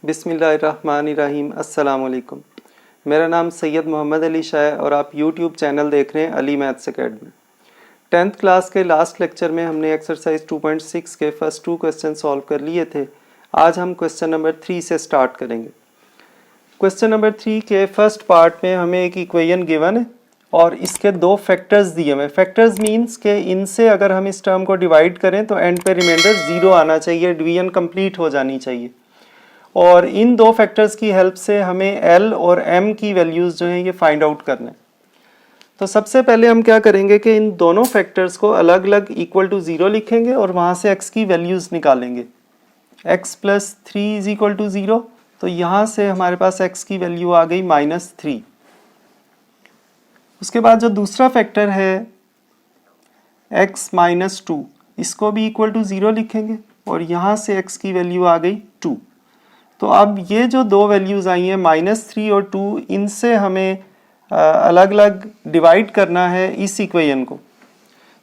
बिस्मिल्लाहिर्रहमानिर्रहीम। अस्सलाम वालेकुम। मेरा नाम सैयद मोहम्मद अली शाह है और आप यूट्यूब चैनल देख रहे हैं Ali maths academy. 10th class के लास्ट लेक्चर में हमने एक्सरसाइज 2.6 के फर्स्ट 2 क्वेश्चन सॉल्व कर लिए थे। आज हम क्वेश्चन नंबर 3 से स्टार्ट करेंगे। क्वेश्चन नंबर 3 के फर्स्ट पार्ट में हमें एक इक्वेशन गिवन है और इसके दो फैक्टर्स दिए हुए। फैक्टर्स मीन्स के इनसे अगर हम इस टर्म को डिवाइड करें तो एंड पे रिमाइंडर 0 आना चाहिए, डिवीजन कंप्लीट हो जानी चाहिए। और इन दो फैक्टर्स की हेल्प से हमें L और M की वैल्यूज़ जो हैं ये फाइंड आउट करना है। तो सबसे पहले हम क्या करेंगे कि इन दोनों फैक्टर्स को अलग अलग इक्वल टू 0 लिखेंगे और वहाँ से x की वैल्यूज़ निकालेंगे। x plus 3 is equal to 0, तो यहाँ से हमारे पास x की वैल्यू आ गई -3। उसके बाद जो दूसरा फैक्टर है x माइनस 2, इसको भी इक्वल टू 0 लिखेंगे और यहाँ से x की वैल्यू आ गई 2। तो अब ये जो दो वैल्यूज़ आई हैं -3 और 2, इनसे हमें अलग अलग डिवाइड करना है इस इक्वेशन को।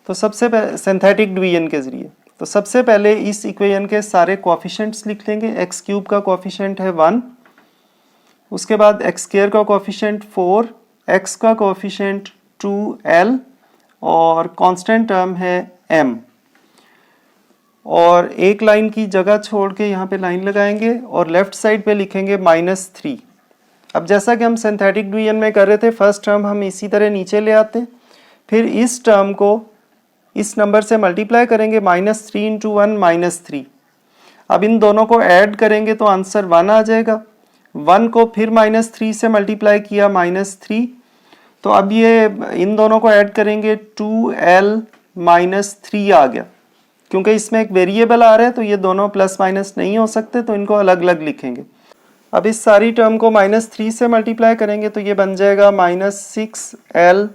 तो सबसे पहले सिंथेटिक डिवीजन के ज़रिए, तो सबसे पहले इस इक्वेशन के सारे कोएफिशिएंट्स लिख लेंगे। एक्स क्यूब का कोएफिशिएंट है 1, उसके बाद एक्स स्क्वायर का कोएफिशिएंट 4, एक्स का कोएफिशिएंट 2l और कांस्टेंट टर्म है m। और एक लाइन की जगह छोड़ के यहाँ पे लाइन लगाएंगे और लेफ्ट साइड पे लिखेंगे -3। अब जैसा कि हम सिंथेटिक डिवीजन में कर रहे थे, फर्स्ट टर्म हम इसी तरह नीचे ले आते हैं, फिर इस टर्म को इस नंबर से मल्टीप्लाई करेंगे, -3 × 1 -3। अब इन दोनों को ऐड करेंगे तो आंसर 1 आ जाएगा। 1 को फिर -3 से मल्टीप्लाई किया, -3। तो अब ये इन दोनों को ऐड करेंगे, 2l -3 आ गया। क्योंकि इसमें एक वेरिएबल आ रहा है तो ये दोनों प्लस माइनस नहीं हो सकते, तो इनको अलग अलग लिखेंगे। अब इस सारी टर्म को -3 से मल्टीप्लाई करेंगे तो ये बन जाएगा -6l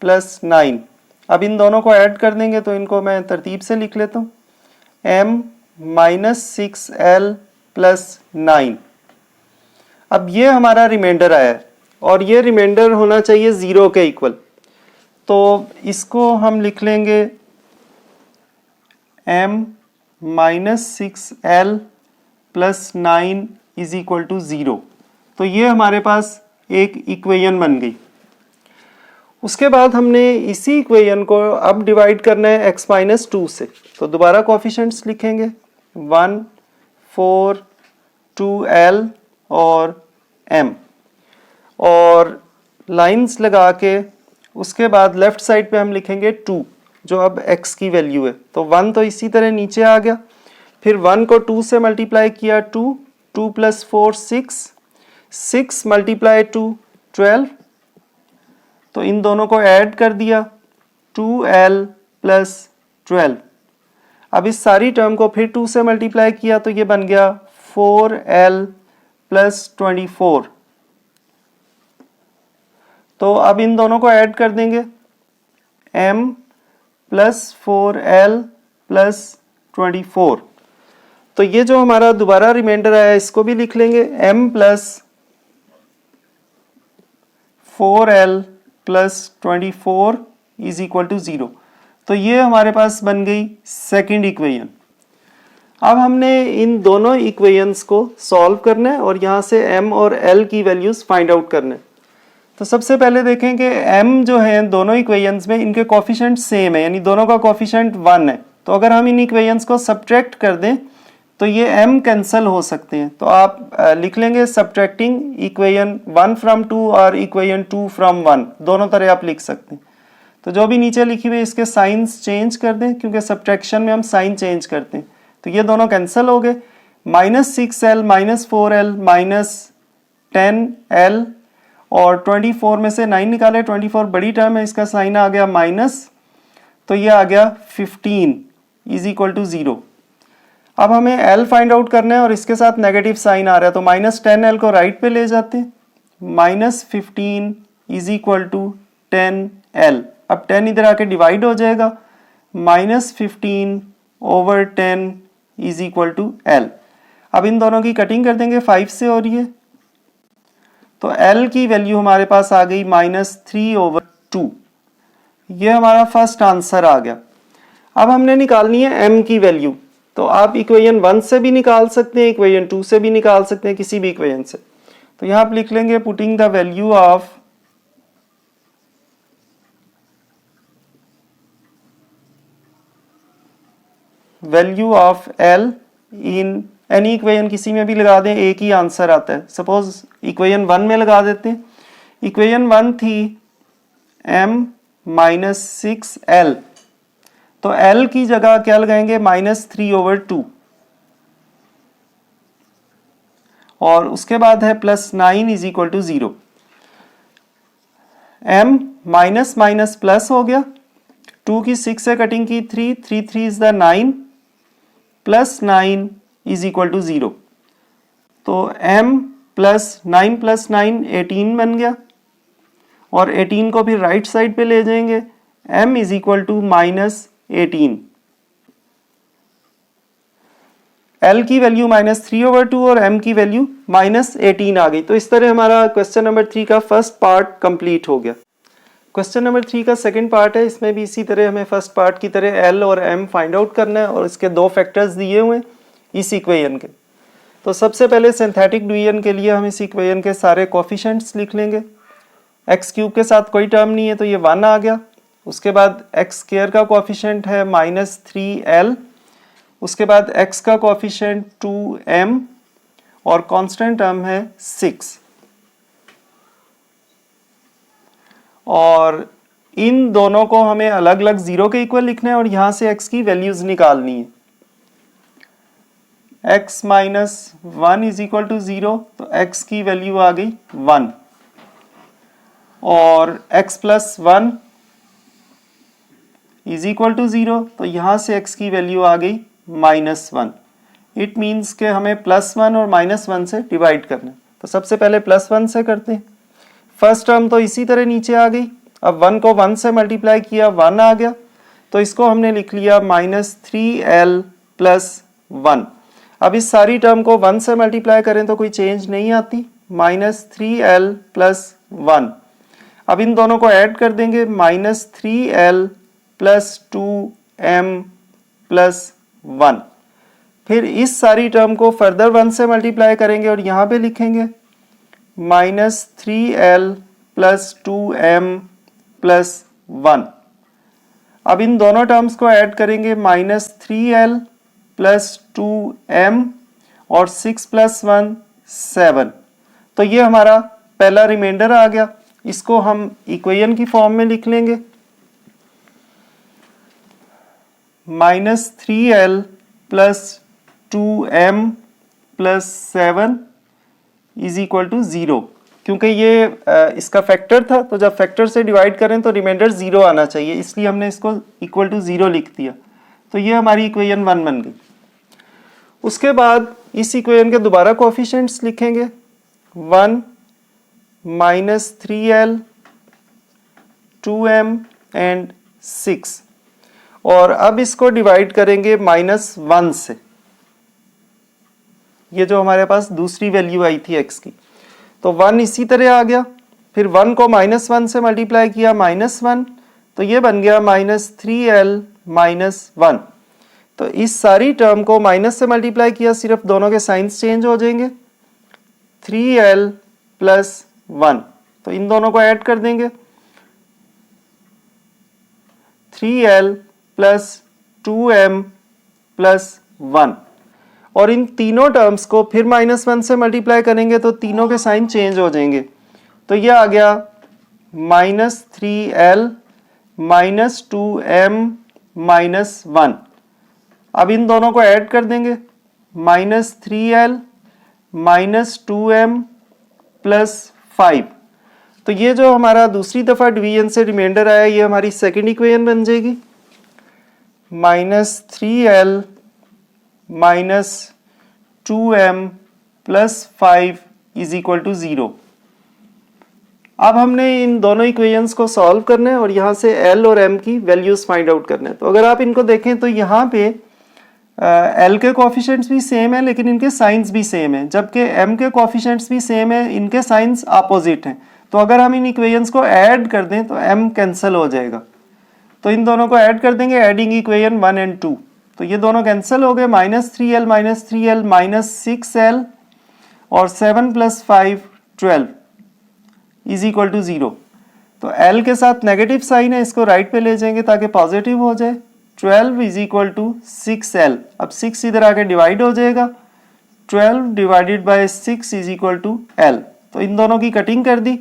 + 9। अब इन दोनों को ऐड कर देंगे तो इनको मैं तरतीब से लिख लेता हूँ, m -6l + 9। अब ये हमारा रिमाइंडर आया है और ये रिमाइंडर होना चाहिए 0 के इक्वल। तो इसको हम लिख लेंगे m -6l + 9 is equal to 0। तो ये हमारे पास एक इक्वेशन बन गई। उसके बाद हमने इसी इक्वेशन को अब डिवाइड करना है x - 2 से। तो दोबारा कोएफिशिएंट्स लिखेंगे, 1, 4, 2l और m, और लाइंस लगा के उसके बाद लेफ्ट साइड पे हम लिखेंगे 2, जो अब x की वैल्यू है। तो 1 तो इसी तरह नीचे आ गया, फिर 1 को 2 से मल्टीप्लाई किया, 2 + 4 6, 6 × 2 12। तो इन दोनों को ऐड कर दिया, 2l + 12। अब इस सारी टर्म को फिर 2 से मल्टीप्लाई किया तो ये बन गया 4l + 24। तो अब इन दोनों को ऐड कर देंगे, m + 4l + 24। तो ये जो हमारा दोबारा रिमाइंडर आया इसको भी लिख लेंगे, m + 4l + 24 is equal to 0। तो ये हमारे पास बन गई सेकंड इक्वेशन। अब हमने इन दोनों इक्वेशंस को सॉल्व करना है और यहाँ से m और l की वैल्यूज फाइंड आउट करना है। तो सबसे पहले देखें कि m जो है दोनों इक्वेशंस में इनके कोएफिशिएंट सेम है, यानी दोनों का कोएफिशिएंट 1 है। तो अगर हम इन इक्वेशंस को सब्ट्रैक्ट कर दें तो ये m कैंसिल हो सकते हैं। तो आप लिख लेंगे सब्ट्रैक्टिंग इक्वेशन 1 फ्रॉम 2 और इक्वेशन 2 फ्रॉम 1, दोनों तरह आप लिख सकते हैं। तो जो भी नीचे लिखी हुई इसके साइंस चेंज कर दें, क्योंकि सब्ट्रैक्शन में हम साइन चेंज करते हैं। तो ये दोनों कैंसिल हो गए, -6l -4l -10l और 24 में से 9 निकाले, 24 बड़ी टर्म है, इसका साइन आ गया माइनस, तो ये आ गया 15 इज इक्वल टू 0। अब हमें l फाइंड आउट करना है और इसके साथ नेगेटिव साइन आ रहा है, तो -10l को राइट पे ले जाते हैं, -15 इज इक्वल टू 10l। अब 10 इधर आके डिवाइड हो जाएगा, -15 / 10 इज इक्वल टू l। अब इन दोनों की कटिंग कर देंगे, 5 से हो रही है, तो l की वैल्यू हमारे पास आ गई -3/2। ये हमारा फर्स्ट आंसर आ गया। अब हमने निकालनी है m की वैल्यू। तो आप इक्वेशन 1 से भी निकाल सकते हैं, इक्वेशन 2 से भी निकाल सकते हैं, किसी भी इक्वेशन से। तो यहां आप लिख लेंगे putting the value of L in any equation, किसी में भी लगा दें, एक ही आंसर आता है। सपोज इक्वेशन 1 में लगा देते हैं। इक्वेशन 1 थी m माइनस 6L, तो L की जगह क्या लगाएंगे, -3/2, और उसके बाद है +9 is equal to 0। m minus minus plus हो गया, 2 की 6 से कटिंग की 3, 3 3 is the 9, +9 is equal to 0। तो m +9 + 9 18 बन गया, और 18 को फिर राइट साइड पे ले जाएंगे, m is equal to -18। L की वैल्यू -3/2 और m की वैल्यू -18 आ गई। तो इस तरह हमारा क्वेश्चन नंबर 3 का फर्स्ट पार्ट कंप्लीट हो गया। क्वेश्चन नंबर 3 का सेकंड पार्ट है, इसमें भी इसी तरह हमें फर्स्ट पार्ट की तरह L और m फाइंड आउट करना है, और इसके दो फैक्टर्स दिए हुए हैं इस इक्वेशन के। तो सबसे पहले सिंथेटिक डिवीजन के लिए हम इस इक्वेशन के सारे कोफिशिएंट्स लिख लेंगे। x³ के साथ कोई टर्म नहीं है तो ये 1 आ गया। उसके बाद x² का कोफिशिएंट है -3L, उसके बाद x का कोफिशिएंट 2m, और कांस्टेंट टर्म है 6। और इन दोनों को हमें अलग अलग 0 के इक्वल लिखना है, और यहां से x की वैल्यूज निकालनी है। x - 1 इज इक्वल टू 0, तो x की वैल्यू आ गई 1, और x + 1 इज इक्वल टू 0, तो यहां से x की वैल्यू आ गई -1। इट मीन्स के हमें +1 और -1 से डिवाइड करना है। तो सबसे पहले +1 से करते हैं। फर्स्ट टर्म तो इसी तरह नीचे आ गई। अब 1 को 1 से मल्टीप्लाई किया, 1 आ गया, तो इसको हमने लिख लिया -3L + 1। अब इस सारी टर्म को 1 से मल्टीप्लाई करें तो कोई चेंज नहीं आती, -3L + 1। अब इन दोनों को ऐड कर देंगे, -3L + 2m + 1। फिर इस सारी टर्म को फर्दर 1 से मल्टीप्लाई करेंगे, और यहां पे लिखेंगे -3L + 2m + 1। अब इन दोनों टर्म्स को ऐड करेंगे, -3L + 2m, और 6 + 1 7। तो ये हमारा पहला रिमाइंडर आ गया। इसको हम इक्वेशन की फॉर्म में लिख लेंगे, -3L + 2m + 7 is equal to 0। क्योंकि ये इसका फैक्टर था, तो जब फैक्टर से डिवाइड करें तो रिमाइंडर 0 आना चाहिए, इसलिए हमने इसको इक्वल टू 0 लिख दिया। तो ये हमारी इक्वेशन 1 बन गई। उसके बाद इस इक्वेशन के दोबारा कोफिशिएंट्स लिखेंगे, 1 -3L 2m एंड 6, और अब इसको डिवाइड करेंगे -1 से। ये जो हमारे पास दूसरी वैल्यू आई थी x की, तो 1 इसी तरह आ गया। फिर 1 को -1 से मल्टीप्लाई किया, -1, तो ये बन गया -3L - 1। तो इस सारी टर्म को माइनस से मल्टीप्लाई किया, सिर्फ दोनों के साइंस चेंज हो जाएंगे, 3L + 1। तो इन दोनों को ऐड कर देंगे, 3L + 2m + 1, और इन तीनों टर्म्स को फिर -1 से मल्टीप्लाई करेंगे तो तीनों के साइन चेंज हो जाएंगे। तो ये आ गया -3L - 2m - 1। अब इन दोनों को ऐड कर देंगे, -3L - 2m + 5। तो ये जो हमारा दूसरी दफा डिवीजन से रिमाइंडर आया, ये हमारी सेकंड इक्वेशन बन जाएगी, -3L - 2m + 5 is equal to 0। अब हमने इन दोनों इक्वेशंस को सॉल्व करना है, और यहाँ से L और M की वैल्यूज फाइंड आउट करना है। तो अगर आप इनको देखें तो यहाँ पे L के कोफिशिएंट्स भी सेम है, लेकिन इनके साइंस भी सेम है, जबकि M के कोफिशिएंट्स भी सेम है, इनके साइंस अपोजिट हैं। तो अगर हम इन इक्वेशंस को ऐड कर दें तो M कैंसिल हो जाएगा। तो इन दोनों को ऐड कर देंगे, एडिंग इक्वेशन 1 और 2, तो ये दोनों कैंसिल हो गए, -3l -6l और 7 + 5 12 इज इक्वल टू 0। तो l के साथ नेगेटिव साइन है, इसको राइट पे ले जाएंगे ताकि पॉजिटिव हो जाए। 12 इज इक्वल टू 6l। अब 6 इधर आके डिवाइड हो जाएगा, 12 divided by 6 is equal to l। तो इन दोनों की कटिंग कर दी,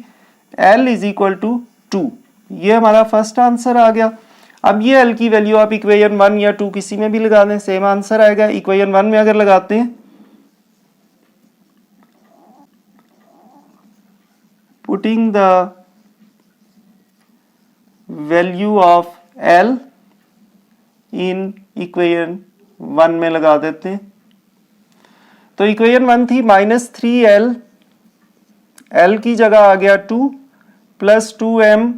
l इज इक्वल टू 2। ये हमारा फर्स्ट आंसर आ गया। अब ये l की वैल्यू आप इक्वेशन 1 या 2 किसी में भी लगा दें, सेम आंसर आएगा। इक्वेशन 1 में अगर लगाते हैं, putting the value of l in equation 1 में लगा देते हैं। तो इक्वेशन 1 थी -3l, l की जगह आ गया 2 + 2m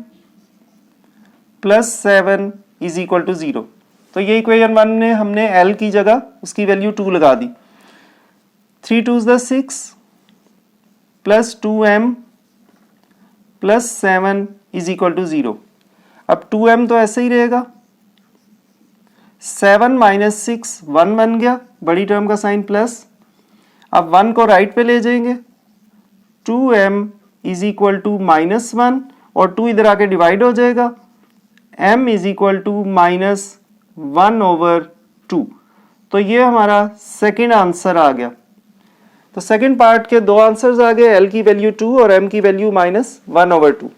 + 7 इज इक्वल टू 0। तो ये इक्वेशन 1 में हमने l की जगह उसकी वैल्यू 2 लगा दी। 3 2 = 6 + 2m + 7 इज इक्वल टू 0। अब 2m तो ऐसे ही रहेगा, 7 - 6 1 बन गया, बड़ी टर्म का साइन प्लस। अब 1 को राइट पे ले जाएंगे, 2m इज इक्वल टू -1 और 2 इधर आके डिवाइड हो जाएगा, m इज इक्वल टू -1/2। तो ये हमारा सेकंड आंसर आ गया। तो सेकंड पार्ट के दो आंसर्स आ गए, l की वैल्यू 2 और m की वैल्यू -1/2।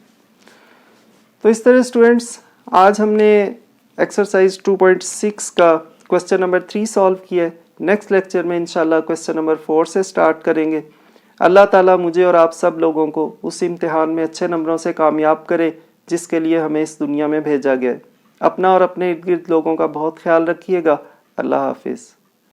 तो इस तरह स्टूडेंट्स आज हमने एक्सरसाइज 2.6 का क्वेश्चन नंबर 3 सॉल्व किया है। नेक्स्ट लेक्चर में इंशाल्लाह क्वेश्चन नंबर 4 से स्टार्ट करेंगे। अल्लाह ताला मुझे और आप सब लोगों को उस इम्तिहान में अच्छे नंबरों से कामयाब करे जिसके लिए हमें इस दुनिया में भेजा गया है। अपना और अपने इर्द गिर्द लोगों का बहुत ख्याल रखिएगा। अल्लाह हाफिज़।